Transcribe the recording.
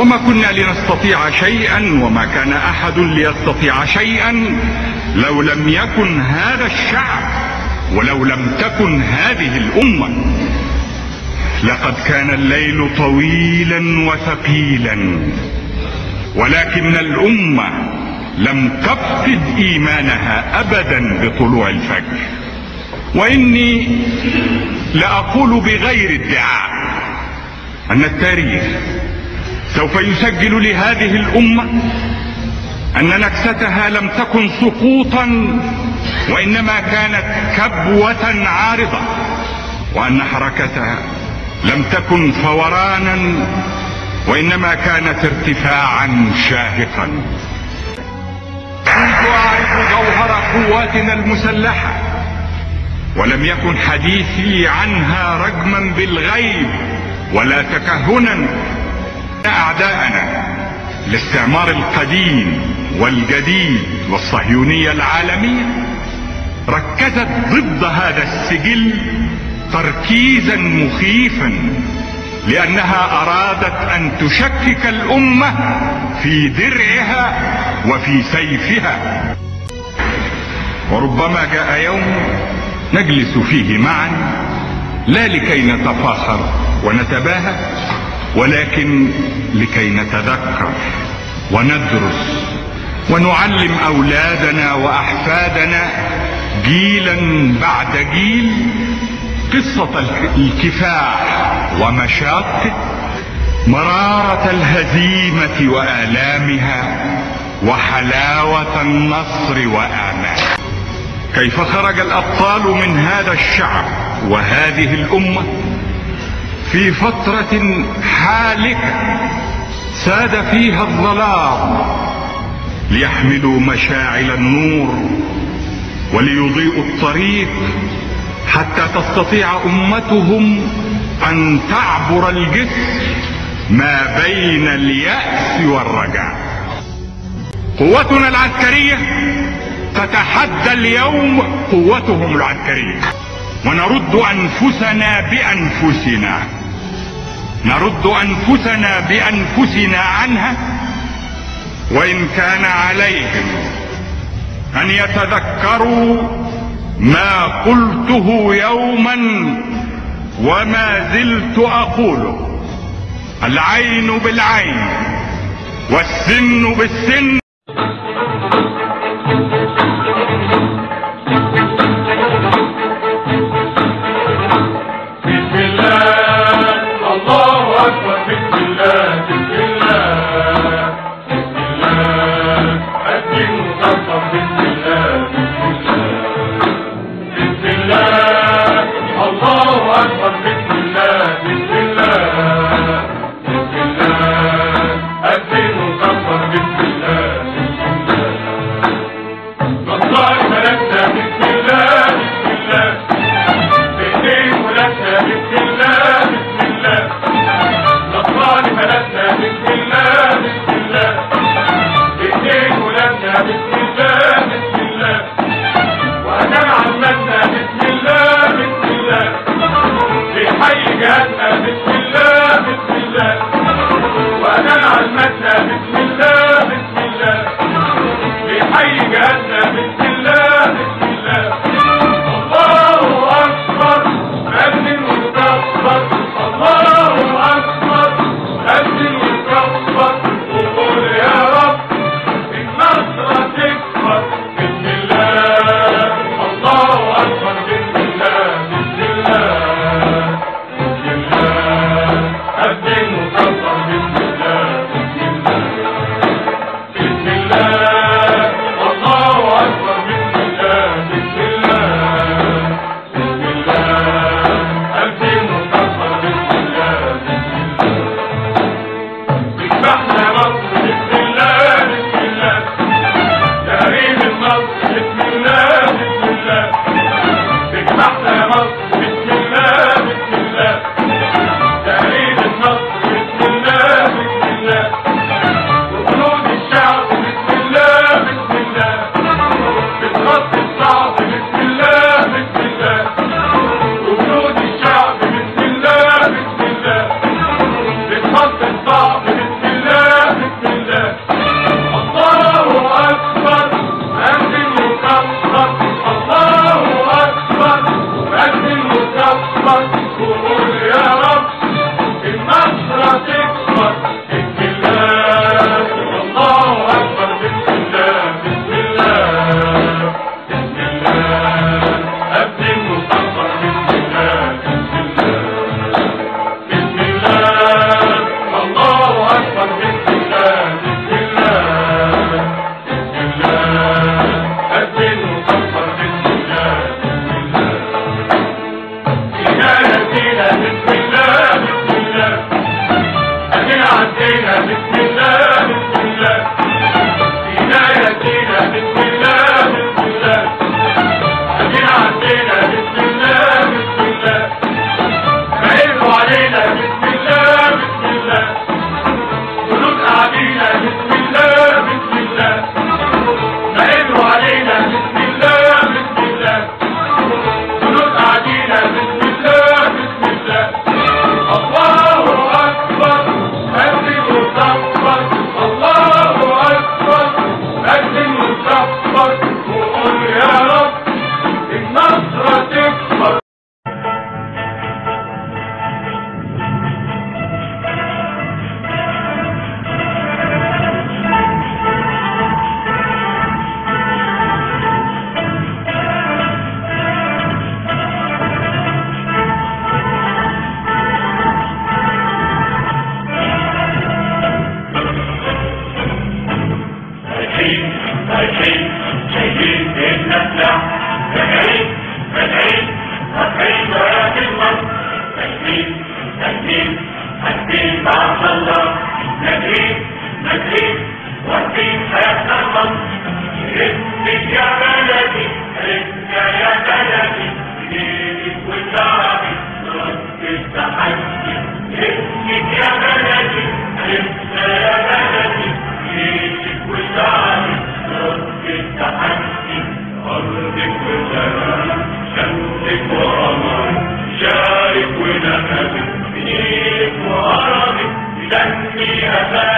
وما كنا لنستطيع شيئا وما كان أحد ليستطيع شيئا لو لم يكن هذا الشعب ولو لم تكن هذه الأمة. لقد كان الليل طويلا وثقيلا، ولكن الأمة لم تفقد إيمانها أبدا بطلوع الفجر. وإني لأقول بغير ادعاء أن التاريخ سوف يسجل لهذه الأمة أن نكستها لم تكن سقوطا وإنما كانت كبوة عارضة، وأن حركتها لم تكن فورانا وإنما كانت ارتفاعا شاهقا. كنت أعرف جوهر قواتنا المسلحة، ولم يكن حديثي عنها رجما بالغيب ولا تكهنا. أعداءنا الاستعمار القديم والجديد والصهيونية العالمية ركزت ضد هذا السجل تركيزا مخيفا، لأنها أرادت أن تشكك الأمة في درعها وفي سيفها. وربما جاء يوم نجلس فيه معا لا لكي نتفاخر ونتباهى، ولكن لكي نتذكر وندرس ونعلم أولادنا وأحفادنا جيلا بعد جيل قصة الكفاح ومشاقه، مرارة الهزيمة وآلامها، وحلاوة النصر وآماله. كيف خرج الأبطال من هذا الشعب وهذه الأمة في فترة حالكة ساد فيها الظلام ليحملوا مشاعل النور وليضيئوا الطريق حتى تستطيع أمتهم أن تعبر الجسر ما بين اليأس والرجاء. قوتنا العسكرية تتحدى اليوم قوتهم العسكرية، ونرد أنفسنا بأنفسنا، نرد أنفسنا بأنفسنا عنها، وإن كان عليهم أن يتذكروا ما قلته يوما وما زلت أقوله: العين بالعين والسن بالسن. الله